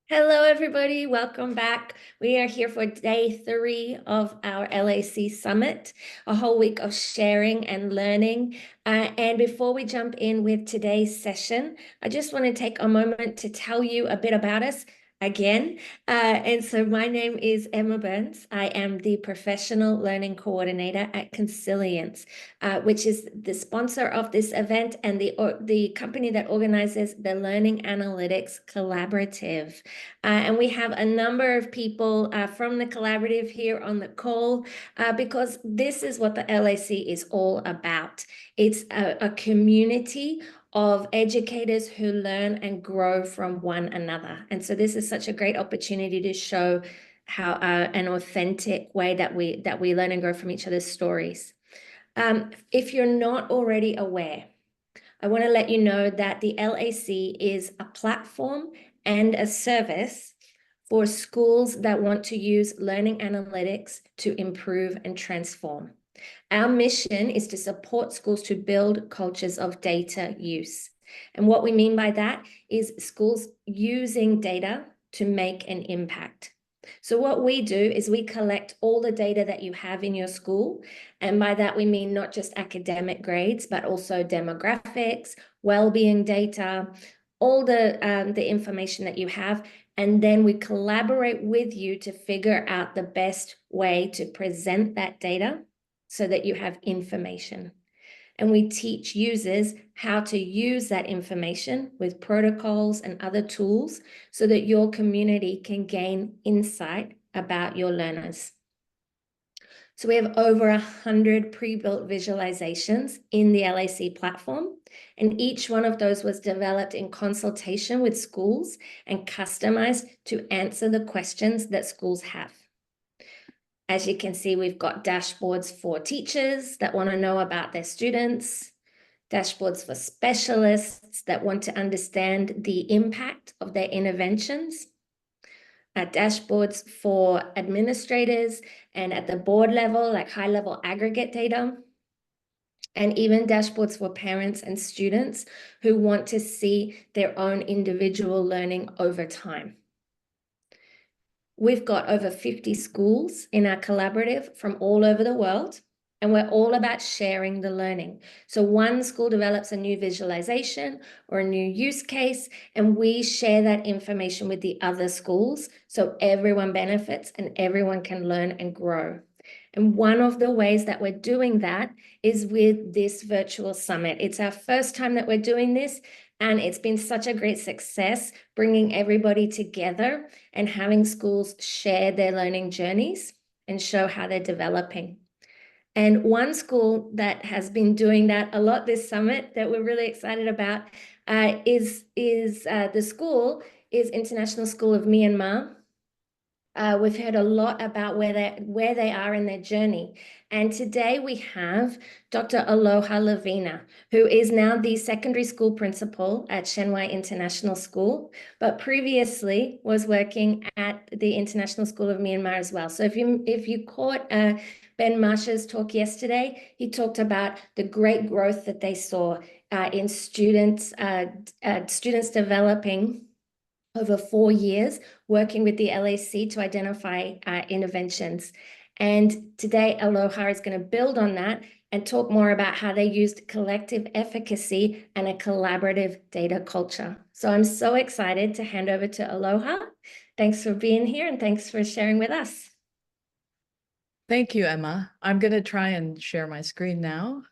Hello, everybody. Welcome back. We are here for day 3 of our LAC Summit, a whole week of sharing and learning. And before we jump in with today's session, I just want to take a moment to tell you a bit about us again. And so my name is Emma Burns. I am the Professional Learning Coordinator at Consilience, which is the sponsor of this event and the company that organizes the Learning Analytics Collaborative. And we have a number of people from the collaborative here on the call because this is what the LAC is all about. It's a community of educators who learn and grow from one another. And so this is such a great opportunity to show how an authentic way that we learn and grow from each other's stories. If you're not already aware, I want to let you know that the LAC is a platform and a service for schools that want to use learning analytics to improve and transform. Our mission is to support schools to build cultures of data use. And what we mean by that is schools using data to make an impact. So what we do is we collect all the data that you have in your school. And by that, we mean not just academic grades, but also demographics, well-being data, all the information that you have. And then we collaborate with you to figure out the best way to present that data so that you have information. And we teach users how to use that information with protocols and other tools so that your community can gain insight about your learners. So we have over 100 pre-built visualizations in the LAC platform, and each one of those was developed in consultation with schools and customized to answer the questions that schools have. As you can see, we've got dashboards for teachers that want to know about their students, dashboards for specialists that want to understand the impact of their interventions, dashboards for administrators and at the board level, like high-level aggregate data, and even dashboards for parents and students who want to see their own individual learning over time. We've got over 50 schools in our collaborative from all over the world, and we're all about sharing the learning. So one school develops a new visualization or a new use case, and we share that information with the other schools so everyone benefits and everyone can learn and grow. And one of the ways that we're doing that is with this virtual summit. It's our first time that we're doing this, and it's been such a great success bringing everybody together and having schools share their learning journeys and show how they're developing. And one school that has been doing that a lot this summit that we're really excited about is the school is International School of Myanmar. We've heard a lot about where they are in their journey. And today we have Dr. Aloha Lavina, who is now the secondary school principal at Shenhua International School, but previously was working at the International School of Myanmar as well. So if you caught Ben Marsh's talk yesterday, he talked about the great growth that they saw in students developing over 4 years, working with the LAC to identify interventions. And today, Aloha is going to build on that and talk more about how they used collective efficacy and a collaborative data culture. So I'm so excited to hand over to Aloha. Thanks for being here and thanks for sharing with us. Thank you, Emma. I'm going to try and share my screen now.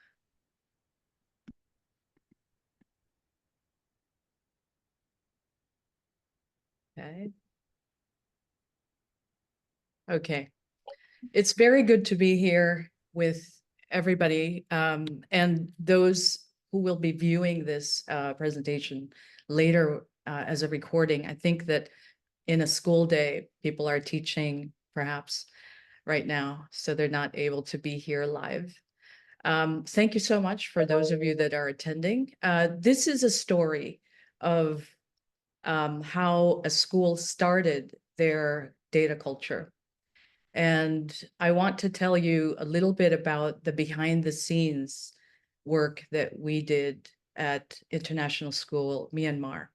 Okay. It's very good to be here with everybody and those who will be viewing this presentation later as a recording. I think that in a school day, people are teaching perhaps right now, so they're not able to be here live. Thank you so much for those of you that are attending. This is a story of how a school started their data culture. And I want to tell you a little bit about the behind the scenes work that we did at International School, Myanmar.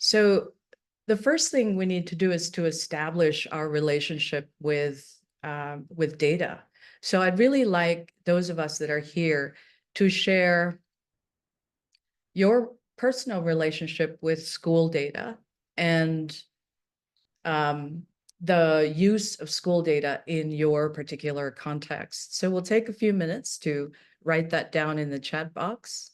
So the first thing we need to do is to establish our relationship with data. So I'd really like those of us that are here to share your personal relationship with school data and the use of school data in your particular context. So we'll take a few minutes to write that down in the chat box.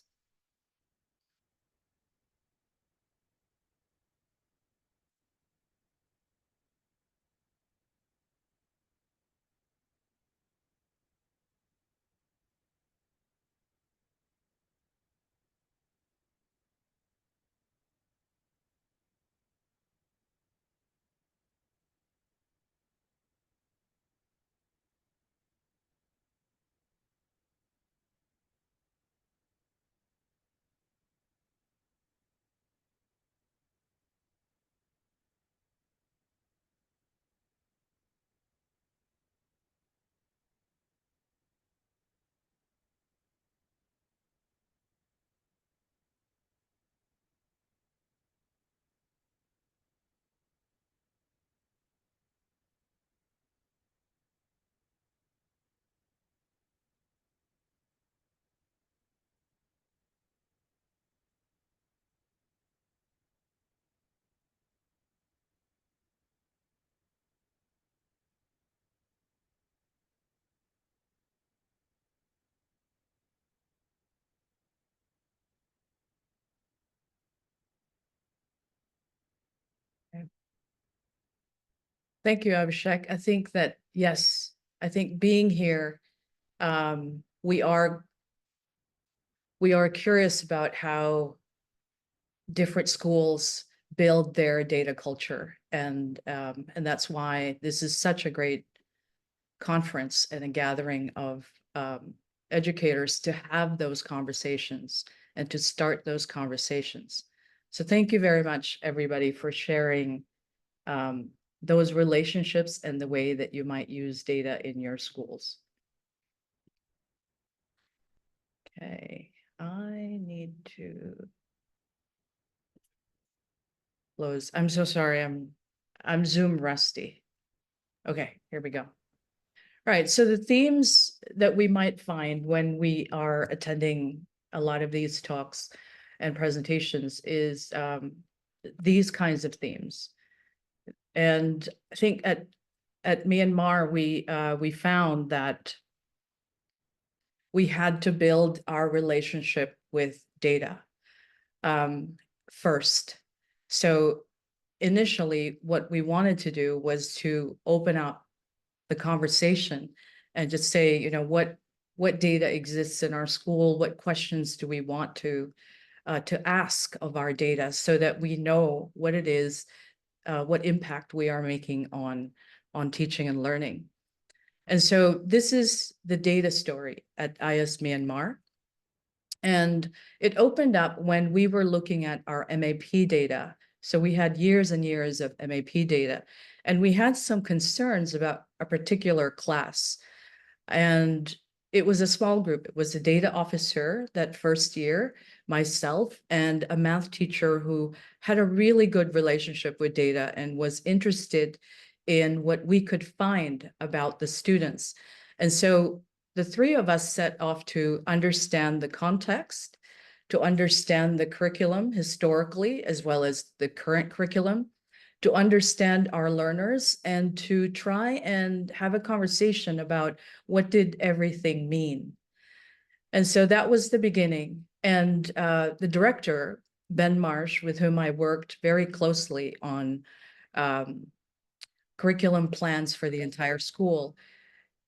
Thank you, Abhishek. I think that, yes, I think being here, we are curious about how different schools build their data culture. And that's why this is such a great conference and a gathering of educators to have those conversations and to start those conversations. So thank you very much, everybody, for sharing those relationships and the way that you might use data in your schools. Okay, I need to close. I'm so sorry. I'm Zoom rusty. Okay, here we go. All right, so the themes that we might find when we are attending a lot of these talks and presentations is these kinds of themes. And I think at Myanmar, we found that we had to build our relationship with data first. So initially, what we wanted to do was to open up the conversation and just say, you know, what data exists in our school, what questions do we want to ask of our data so that we know what it is, what impact we are making on teaching and learning. And so this is the data story at IS Myanmar. And it opened up when we were looking at our MAP data. So we had years and years of MAP data, and we had some concerns about a particular class. And it was a small group. It was a data officer that first year, myself, and a math teacher who had a really good relationship with data and was interested in what we could find about the students. And so the three of us set off to understand the context, to understand the curriculum historically, as well as the current curriculum, to understand our learners, and to try and have a conversation about what did everything mean. And so that was the beginning. And the director, Ben Marsh, with whom I worked very closely on curriculum plans for the entire school,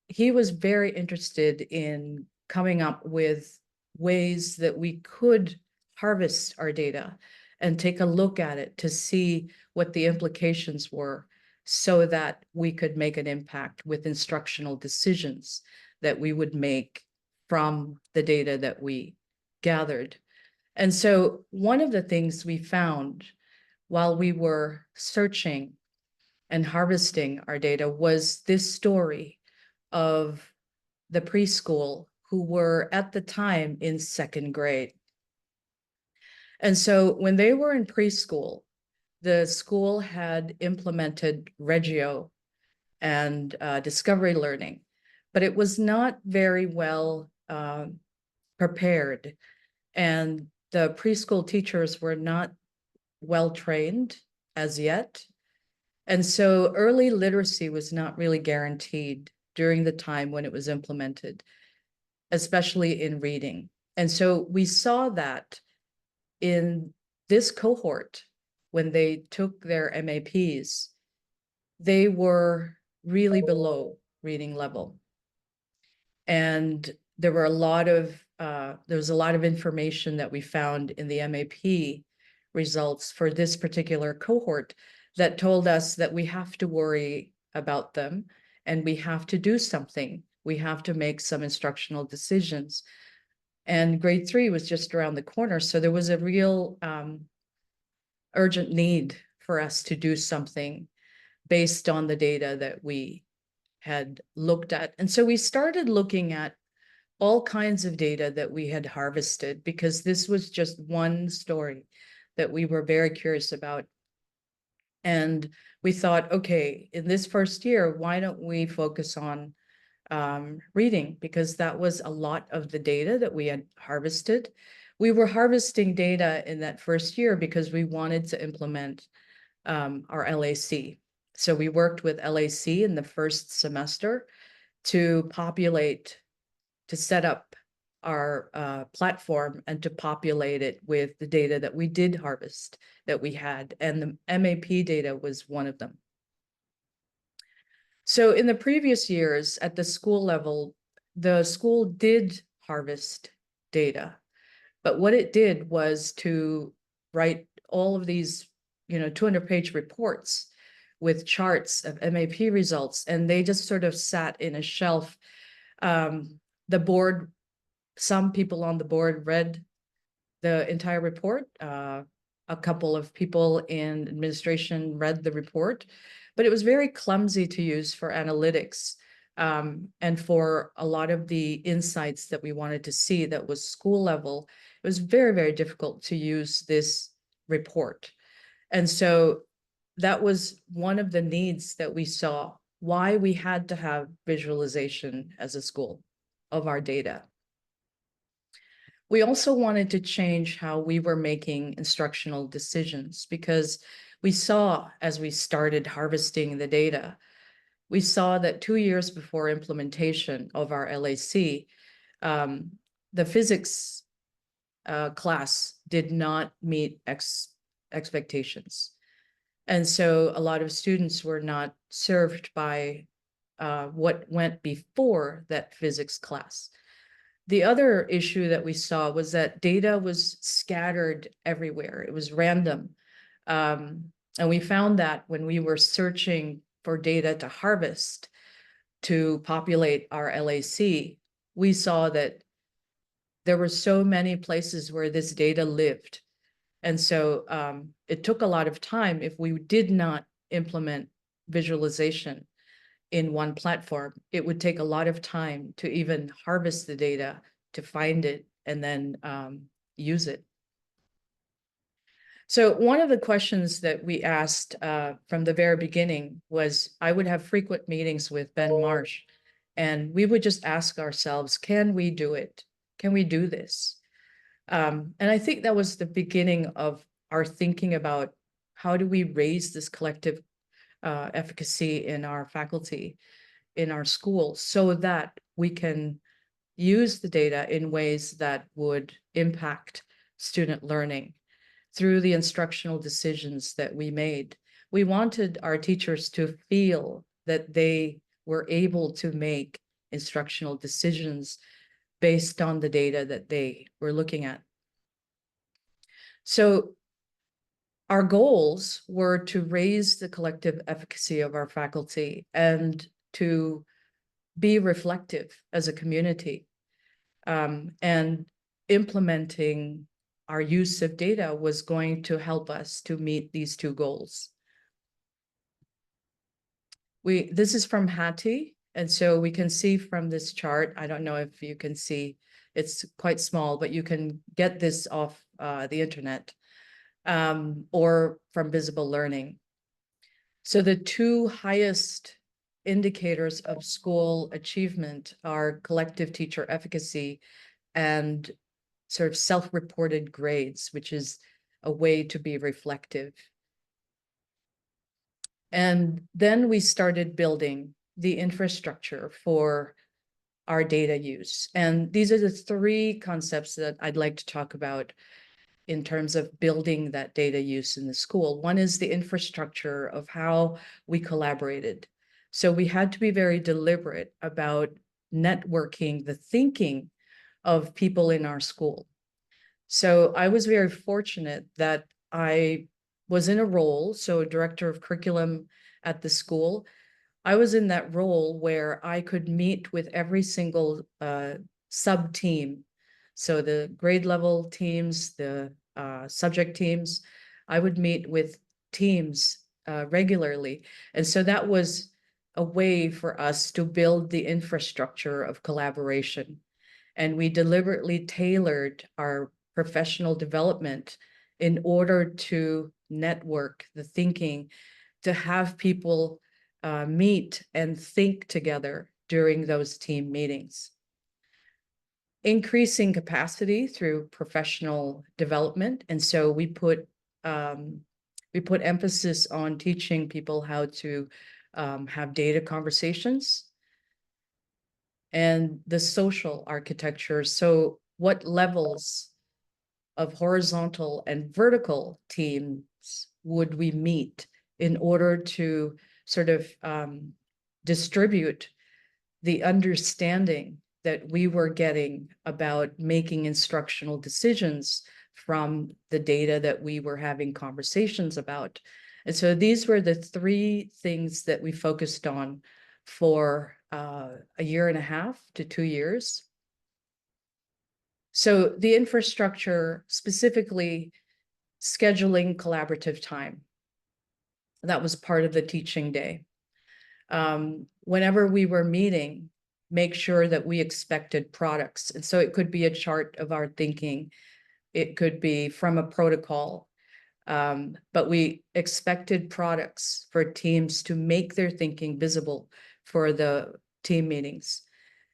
he was very interested in coming up with ways that we could harvest our data and take a look at it to see what the implications were so that we could make an impact with instructional decisions that we would make from the data that we gathered. And so one of the things we found while we were searching and harvesting our data was this story of the preschool who were at the time in second grade. And so when they were in preschool, the school had implemented Reggio and discovery learning, but it was not very well prepared. And the preschool teachers were not well trained as yet. And so early literacy was not really guaranteed during the time when it was implemented, especially in reading. And so we saw that in this cohort, when they took their MAPs, they were really below reading level. And there was a lot of information that we found in the MAP results for this particular cohort that told us that we have to worry about them and we have to do something. We have to make some instructional decisions. And grade 3 was just around the corner. So there was a real urgent need for us to do something based on the data that we had looked at. And so we started looking at all kinds of data that we had harvested, because this was just one story that we were very curious about. And we thought, okay, in this first year, why don't we focus on reading? Because that was a lot of the data that we had harvested. We were harvesting data in that first year because we wanted to implement our LAC. So we worked with LAC in the first semester to set up our platform and to populate it with the data that we did harvest, that we had, and the MAP data was one of them. So in the previous years at the school level, the school did harvest data, but what it did was to write all of these, 200-page reports with charts of MAP results, and they just sort of sat in a shelf. The board, some people on the board read the entire report. A couple of people in administration read the report, but it was very clumsy to use for analytics and for a lot of the insights that we wanted to see that was school level. It was very, very difficult to use this report. And so that was one of the needs that we saw, why we had to have visualization as a school of our data. We also wanted to change how we were making instructional decisions, because we saw, as we started harvesting the data, we saw that 2 years before implementation of our LAC, the physics class did not meet expectations. And so a lot of students were not served by what went before that physics class. The other issue that we saw was that data was scattered everywhere. It was random. And we found that when we were searching for data to harvest to populate our LAC, we saw that there were so many places where this data lived. And so it took a lot of time if we did not implement visualization in one platform. It would take a lot of time to even harvest the data, to find it, and then use it. So one of the questions that we asked from the very beginning was, I would have frequent meetings with Ben Marsh, and we would just ask ourselves, can we do it? Can we do this? And I think that was the beginning of our thinking about how do we raise this collective efficacy in our faculty, in our schools, so that we can use the data in ways that would impact student learning through the instructional decisions that we made. We wanted our teachers to feel that they were able to make instructional decisions based on the data that they were looking at. So our goals were to raise the collective efficacy of our faculty and to be reflective as a community. And implementing our use of data was going to help us to meet these two goals. This is from Hattie, and so we can see from this chart, I don't know if you can see, it's quite small, but you can get this off the internet. or from visible learning. So the two highest indicators of school achievement are collective teacher efficacy and sort of self-reported grades, which is a way to be reflective. And then we started building the infrastructure for our data use. And these are the three concepts that I'd like to talk about in terms of building that data use in the school. One is the infrastructure of how we collaborated. So we had to be very deliberate about networking the thinking of people in our school. So I was very fortunate that I was in a role, so director of curriculum at the school. I was in that role where I could meet with every single sub team. So the grade level teams, the subject teams, I would meet with teams regularly. And so that was a way for us to build the infrastructure of collaboration. And we deliberately tailored our professional development in order to network the thinking, to have people meet and think together during those team meetings. Increasing capacity through professional development. And so we put emphasis on teaching people how to have data conversations and the social architecture. So what levels of horizontal and vertical teams would we meet in order to sort of distribute the understanding that we were getting about making instructional decisions from the data that we were having conversations about. And so these were the three things that we focused on for a year and a half to 2 years. So the infrastructure, specifically scheduling collaborative time, that was part of the teaching day. Whenever we were meeting, make sure that we expected products. And so it could be a chart of our thinking. It could be from a protocol. But we expected products for teams to make their thinking visible for the team meetings.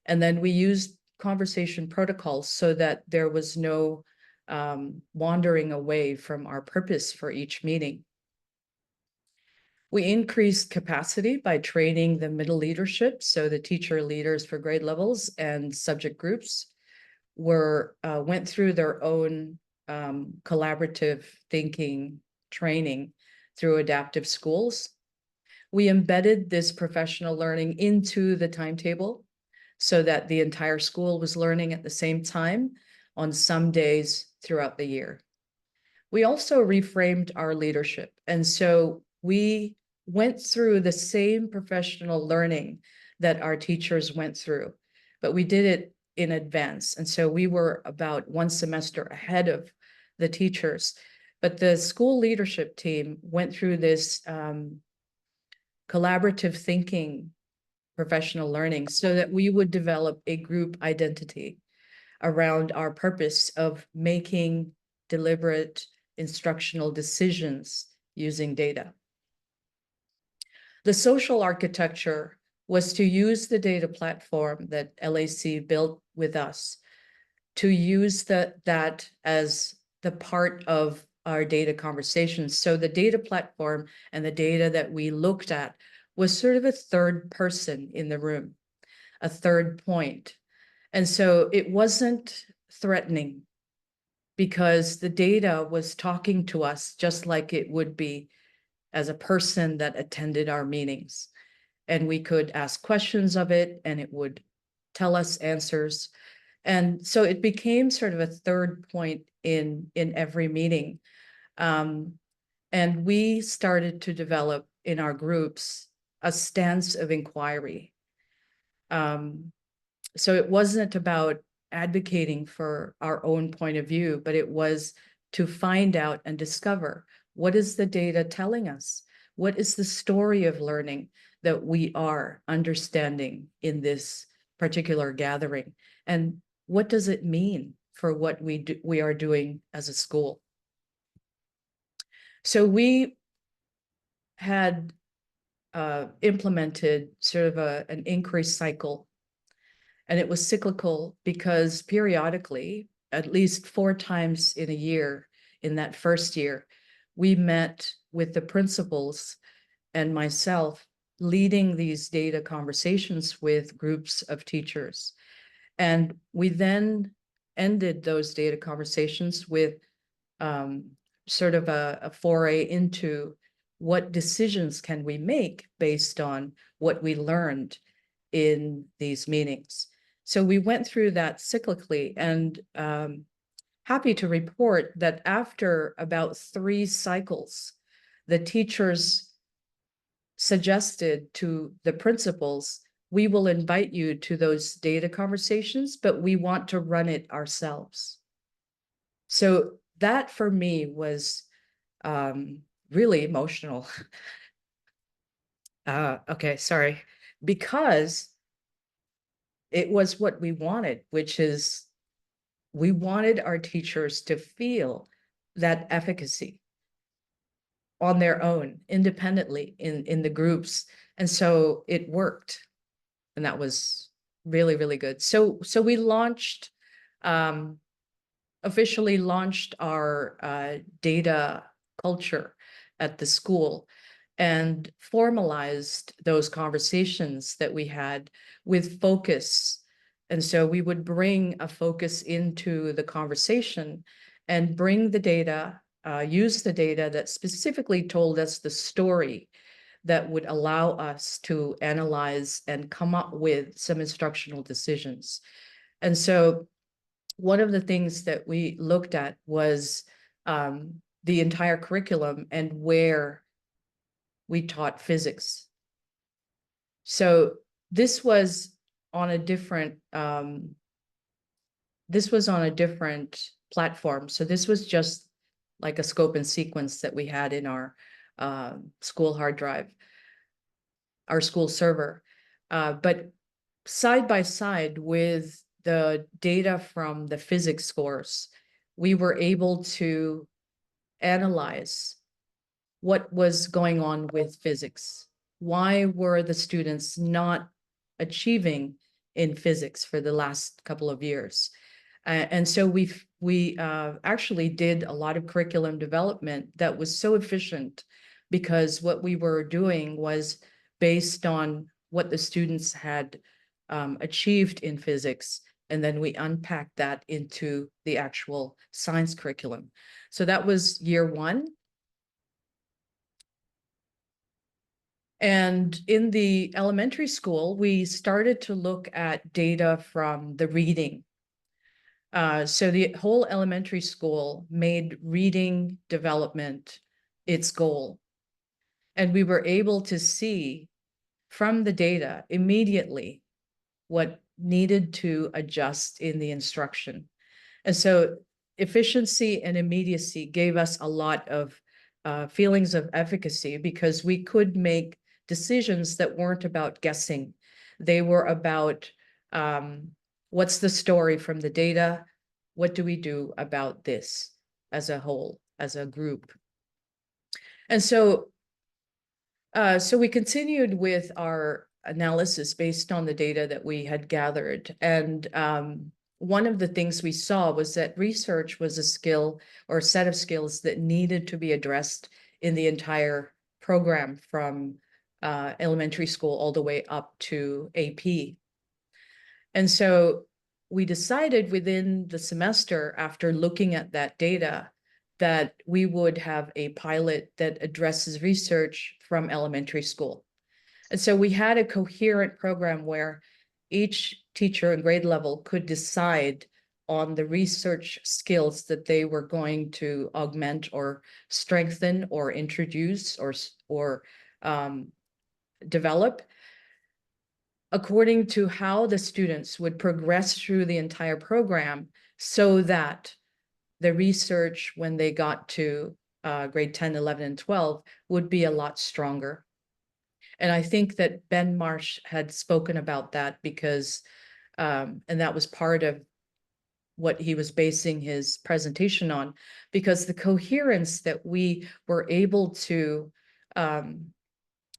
And then we used conversation protocols so that there was no wandering away from our purpose for each meeting. We increased capacity by training the middle leadership, so the teacher leaders for grade levels and subject groups went through their own collaborative thinking training through adaptive schools. We embedded this professional learning into the timetable so that the entire school was learning at the same time on some days throughout the year. We also reframed our leadership. And so we went through the same professional learning that our teachers went through, but we did it in advance. And so we were about one semester ahead of the teachers. But the school leadership team went through this collaborative thinking professional learning so that we would develop a group identity around our purpose of making deliberate instructional decisions using data. The social architecture was to use the data platform that LAC built with us, to use that as the part of our data conversations. So the data platform and the data that we looked at was sort of a third person in the room, a third point. And so it wasn't threatening because the data was talking to us just like it would be as a person that attended our meetings. And we could ask questions of it and it would tell us answers. And so it became sort of a third point in every meeting. And we started to develop in our groups a stance of inquiry. So it wasn't about advocating for our own point of view, but it was to find out and discover, what is the data telling us? What is the story of learning that we are understanding in this particular gathering? And what does it mean for what we are doing as a school? So we had implemented sort of an increase cycle. And it was cyclical because periodically, at least 4 times in a year, in that first year, we met with the principals and myself leading these data conversations with groups of teachers. And we then ended those data conversations with sort of a foray into what decisions can we make based on what we learned in these meetings. So we went through that cyclically, and happy to report that after about 3 cycles, the teachers suggested to the principals, we will invite you to those data conversations, but we want to run it ourselves. So that for me was really emotional. Okay, sorry. Because it was what we wanted, which is we wanted our teachers to feel that efficacy on their own, independently in the groups. And so it worked. And that was really, really good. So we launched, officially launched our data culture at the school and formalized those conversations that we had with focus. And so we would bring a focus into the conversation and bring the data, use the data that specifically told us the story that would allow us to analyze and come up with some instructional decisions. And so one of the things that we looked at was the entire curriculum and where we taught physics. So this was on a different platform. So this was just like a scope and sequence that we had in our school hard drive, our school server. But side by side with the data from the physics scores, we were able to analyze what was going on with physics. Why were the students not achieving in physics for the last couple of years? And so we actually did a lot of curriculum development that was so efficient, because what we were doing was based on what the students had achieved in physics, and then we unpacked that into the actual science curriculum. So that was year 1. And in the elementary school, we started to look at data from the reading. So the whole elementary school made reading development its goal. And we were able to see from the data immediately what needed to adjust in the instruction. And so efficiency and immediacy gave us a lot of feelings of efficacy, because we could make decisions that weren't about guessing. They were about what's the story from the data? What do we do about this as a whole, as a group? And so we continued with our analysis based on the data that we had gathered. And one of the things we saw was that research was a skill or a set of skills that needed to be addressed in the entire program, from elementary school all the way up to AP. And so we decided within the semester, after looking at that data, that we would have a pilot that addresses research from elementary school. And so we had a coherent program where each teacher and grade level could decide on the research skills that they were going to augment or strengthen or introduce or develop, according to how the students would progress through the entire program, so that the research, when they got to grade 10, 11, and 12, would be a lot stronger. And I think that Ben Marsh had spoken about that, because, and that was part of what he was basing his presentation on, because the coherence that we were able to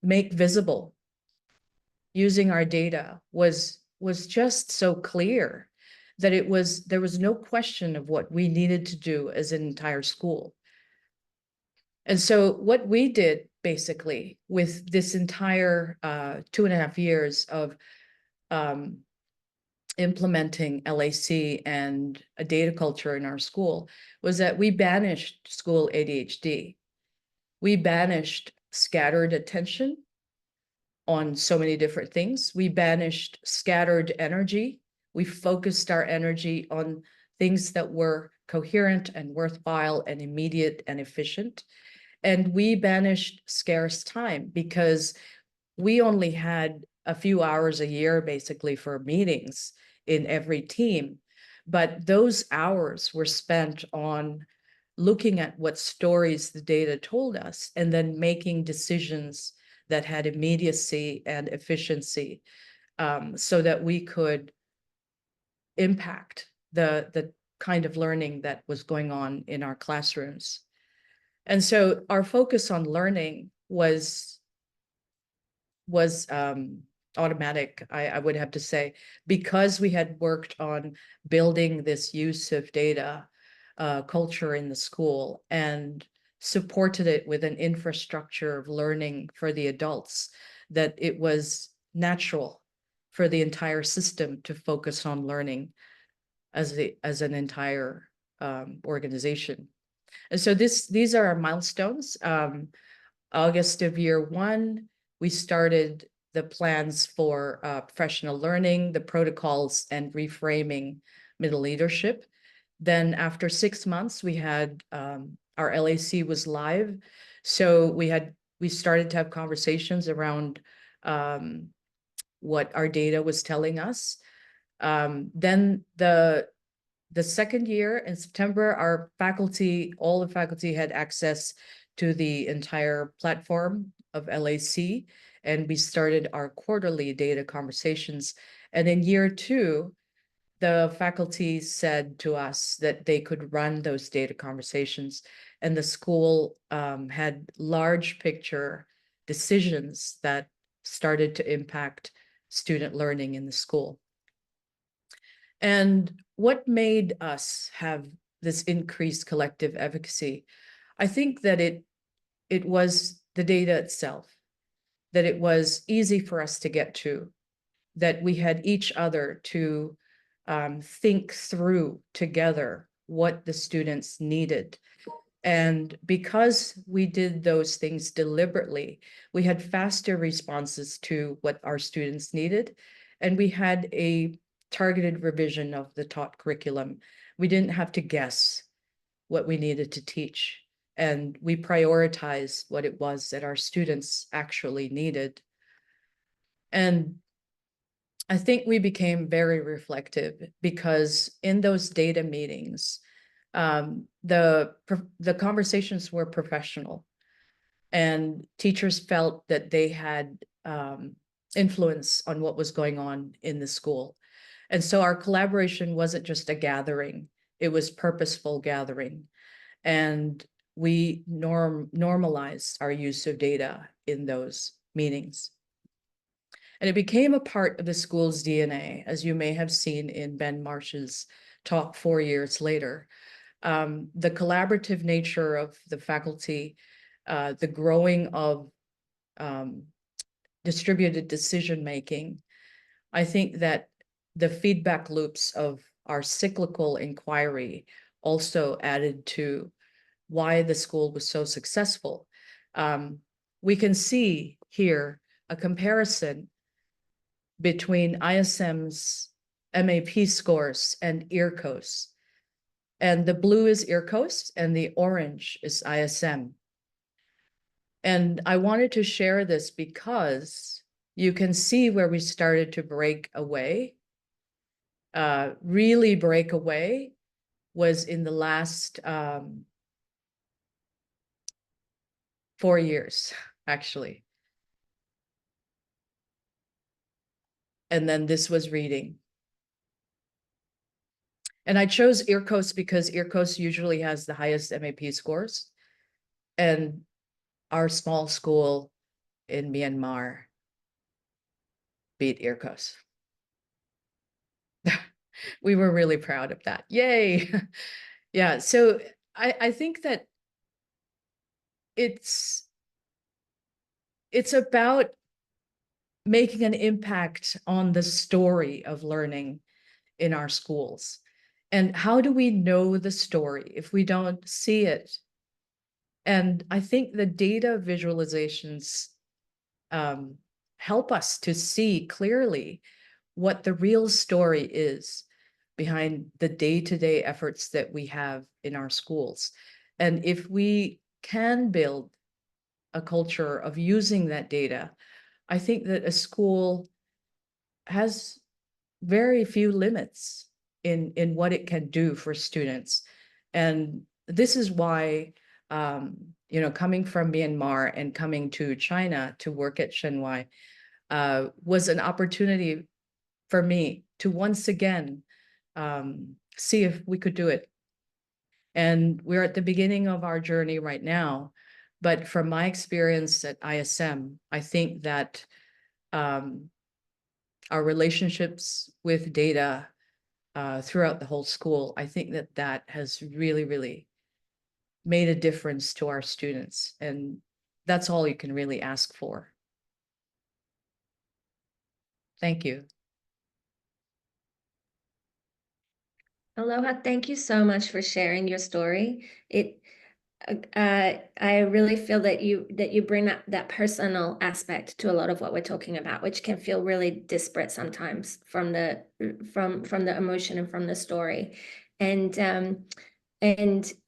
make visible using our data was just so clear that there was no question of what we needed to do as an entire school. And so what we did basically with this entire 2.5 years of implementing LAC and a data culture in our school was that we banished school ADHD. We banished scattered attention on so many different things. We banished scattered energy. We focused our energy on things that were coherent and worthwhile and immediate and efficient. And we banished scarce time because we only had a few hours a year basically for meetings in every team. But those hours were spent on looking at what stories the data told us and then making decisions that had immediacy and efficiency, so that we could impact the kind of learning that was going on in our classrooms. And so our focus on learning was automatic, I would have to say, because we had worked on building this use of data culture in the school and supported it with an infrastructure of learning for the adults, that it was natural for the entire system to focus on learning as an entire organization. And so these are our milestones. August of year one, we started the plans for professional learning, the protocols, and reframing middle leadership. Then after 6 months, we had our LAC was live. So we started to have conversations around what our data was telling us. Then the second year in September, all the faculty had access to the entire platform of LAC, and we started our quarterly data conversations. And in year two, the faculty said to us that they could run those data conversations, and the school had large picture decisions that started to impact student learning in the school. And what made us have this increased collective efficacy? I think that it was the data itself, that it was easy for us to get to, that we had each other to think through together what the students needed. And because we did those things deliberately, we had faster responses to what our students needed. And we had a targeted revision of the taught curriculum. We didn't have to guess what we needed to teach. And we prioritized what it was that our students actually needed. And I think we became very reflective because in those data meetings, the conversations were professional, and teachers felt that they had influence on what was going on in the school. And so our collaboration wasn't just a gathering, it was purposeful gathering. And we normalized our use of data in those meetings. And it became a part of the school's DNA, as you may have seen in Ben Marsh's talk 4 years later. The collaborative nature of the faculty, the growing of distributed decision-making. I think that the feedback loops of our cyclical inquiry also added to why the school was so successful. We can see here a comparison between ISM's MAP scores and EARCOS. And the blue is EARCOS and the orange is ISM. And I wanted to share this because you can see where we started to break away. Really break away was in the last 4 years, actually. And then this was reading. And I chose IRCOS because IRCOS usually has the highest MAP scores. And our small school in Myanmar beat IRCOS. We were really proud of that. Yay. Yeah. So I think that it's about making an impact on the story of learning in our schools. And how do we know the story if we don't see it? And I think the data visualizations help us to see clearly what the real story is behind the day-to-day efforts that we have in our schools. And if we can build a culture of using that data, I think that a school has very few limits in what it can do for students. And this is why, coming from Myanmar and coming to China to work at Shenhua was an opportunity for me to once again see if we could do it. And we're at the beginning of our journey right now. But from my experience at ISM, I think that our relationships with data throughout the whole school, I think that that has really, really made a difference to our students. And that's all you can really ask for. Thank you. Aloha, thank you so much for sharing your story. I really feel that you bring that personal aspect to a lot of what we're talking about, which can feel really disparate sometimes from the emotion and from the story. And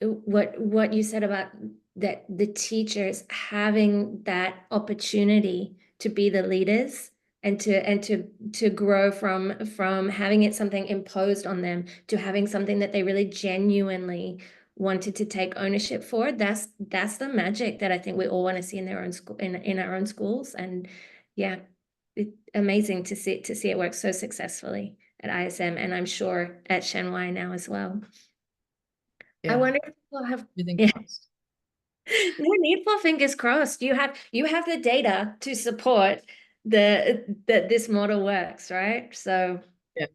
what you said about that the teachers having that opportunity to be the leaders and to grow from having it something imposed on them to having something that they really genuinely wanted to take ownership for, that's the magic that I think we all want to see in their own school in our own schools. And yeah, it's amazing to see it work so successfully at ISM, and I'm sure at Shenhua now as well. I Yeah, wonder if we'll have everything yeah. costs. No need for fingers crossed. You have the data to support that this model works, right? So Yes.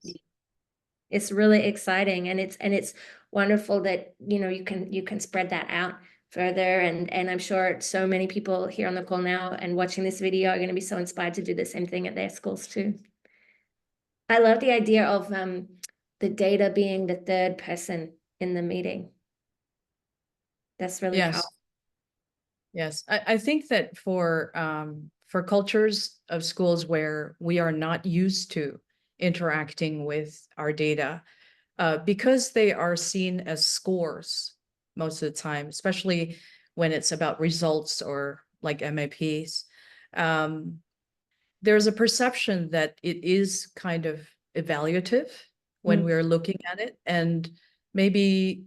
it's really exciting, and it's wonderful that you can spread that out further, and I'm sure so many people here on the call now and watching this video are going to be so inspired to do the same thing at their schools too. I love the idea of the data being the third person in the meeting. That's really Yes. powerful. Yes. I think that for cultures of schools where we are not used to interacting with our data, because they are seen as scores most of the time, especially when it's about results or like MAPs, there's a perception that it is kind of evaluative when Mm. we're looking at it. And maybe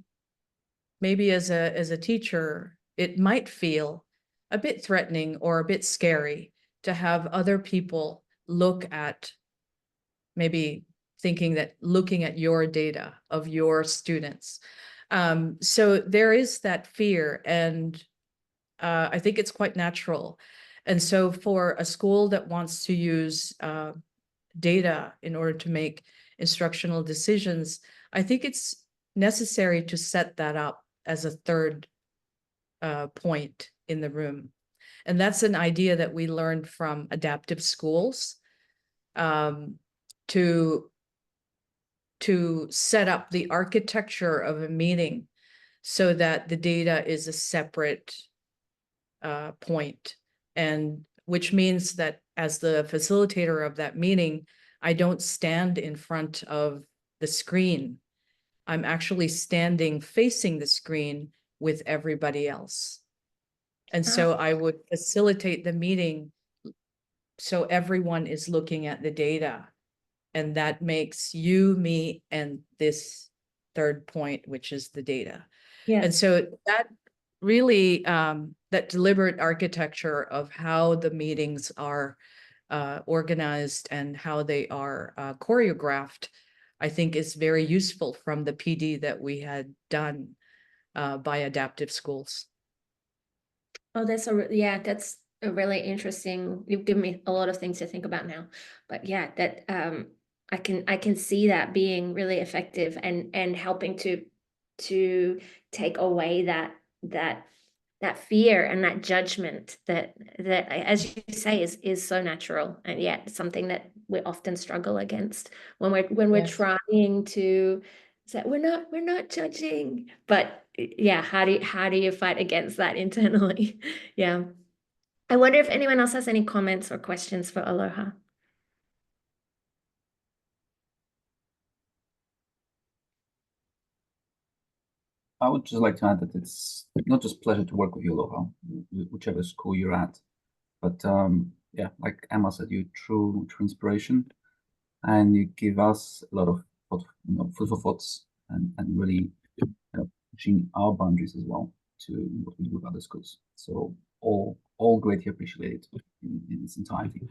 as a teacher, it might feel a bit threatening or a bit scary to have other people look at, maybe thinking that looking at your data of your students. So there is that fear, and I think it's quite natural. And so for a school that wants to use data in order to make instructional decisions, I think it's necessary to set that up as a third point in the room. And that's an idea that we learned from adaptive schools, um, to set up the architecture of a meeting so that the data is a separate point, and which means that as the facilitator of that meeting, I don't stand in front of the screen. I'm actually standing facing the screen with everybody else. And Ah, so I would facilitate the meeting so everyone is looking at the data. And that makes you, me, and this third point, which is the data. And yes. so that really, that deliberate architecture of how the meetings are organized and how they are choreographed, I think is very useful from the PD that we had done by Adaptive Schools. Oh, that's that's a really interesting. You've given me a lot of things to think about now. But yeah, that I can see that being really effective and helping to take away that fear and that judgment that as you say is so natural, and yet something that we often struggle against when we're Yes. trying to say we're not judging, but yeah, how do you fight against that internally? Yeah. I wonder if anyone else has any comments or questions for Aloha. I would just like to add that it's not just pleasure to work with you, Aloha, whichever school you're at, but yeah, like Emma said, you're true inspiration, and you give us a lot of food for thoughts, and really pushing our boundaries as well to what we do with other schools. So all greatly appreciated in its entirety.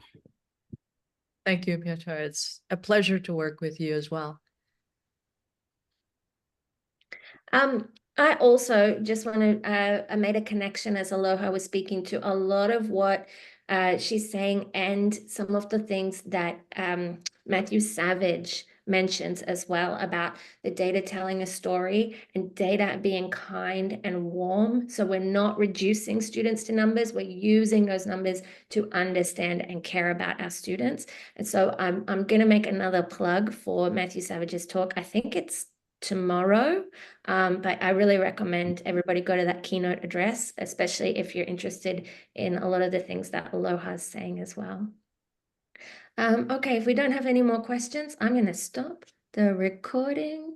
Thank you, Pietro. It's a pleasure to work with you as well. I also just want to, I made a connection as Aloha was speaking to a lot of what she's saying and some of the things that Matthew Savage mentions as well about the data telling a story and data being kind and warm. So we're not reducing students to numbers, we're using those numbers to understand and care about our students. And so I'm going to make another plug for Matthew Savage's talk. I think it's tomorrow. But I really recommend everybody go to that keynote address, especially if you're interested in a lot of the things that Aloha is saying as well. Okay, if we don't have any more questions, I'm going to stop the recording.